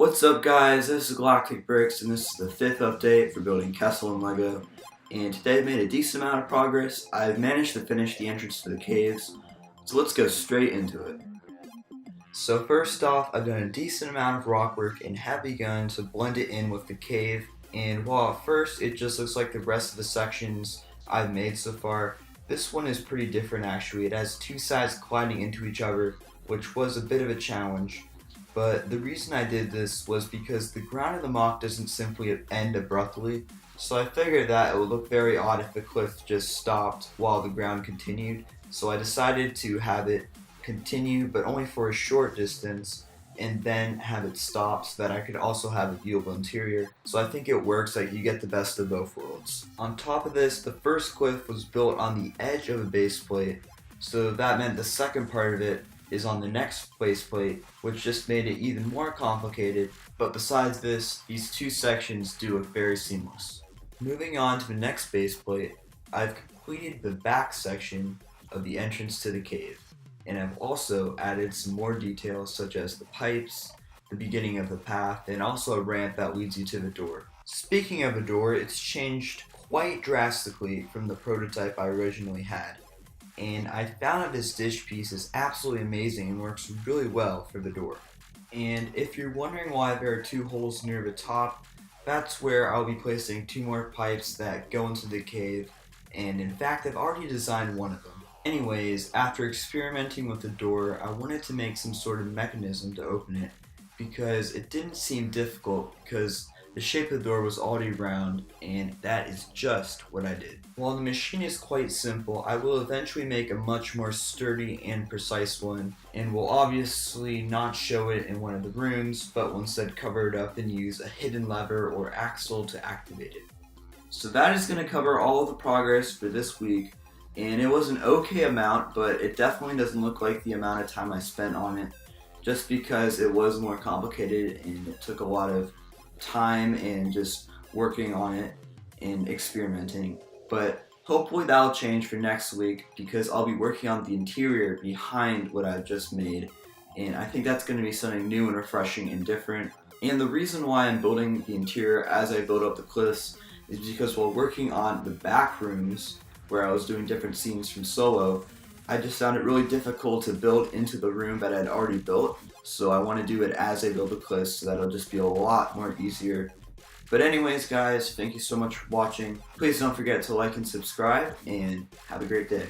What's up guys, this is Galactic Bricks and this is the 5th update for building Kessel and Lego. And today I've made a decent amount of progress. I've managed to finish the entrance to the caves, so let's go straight into it. So first off, I've done a decent amount of rockwork and have begun to blend it in with the cave. And while at first it just looks like the rest of the sections I've made so far, this one is pretty different actually. It has two sides colliding into each other, which was a bit of a challenge. But the reason I did this was because the ground of the mock doesn't simply end abruptly, so I figured that it would look very odd if the cliff just stopped while the ground continued, so I decided to have it continue but only for a short distance and then have it stop so that I could also have a viewable interior. So I think it works, like you get the best of both worlds. On top of this, the first cliff was built on the edge of a base plate, so that meant the second part of it is on the next base plate, which just made it even more complicated, but besides this, these two sections do look very seamless. Moving on to the next base plate, I've completed the back section of the entrance to the cave, and I've also added some more details such as the pipes, the beginning of the path, and also a ramp that leads you to the door. Speaking of the door, it's changed quite drastically from the prototype I originally had. And I found that this dish piece is absolutely amazing and works really well for the door. And if you're wondering why there are two holes near the top, that's where I'll be placing two more pipes that go into the cave, and in fact I've already designed one of them. Anyways, after experimenting with the door, I wanted to make some sort of mechanism to open it because it didn't seem difficult because the shape of the door was already round, and that is just what I did. While the machine is quite simple, I will eventually make a much more sturdy and precise one, and will obviously not show it in one of the rooms, but will instead cover it up and use a hidden lever or axle to activate it. So that is going to cover all of the progress for this week, and it was an okay amount, but it definitely doesn't look like the amount of time I spent on it, just because it was more complicated and it took a lot of time and just working on it and experimenting. But hopefully that'll change for next week because I'll be working on the interior behind what I've just made, and I think that's going to be something new and refreshing and different. And the reason why I'm building the interior as I build up the cliffs is because while working on the back rooms where I was doing different scenes from Solo, I just found it really difficult to build into the room that I'd already built, so I want to do it as I build the cliffs so that it'll just be a lot more easier. But anyways guys, thank you so much for watching. Please don't forget to like and subscribe, and have a great day.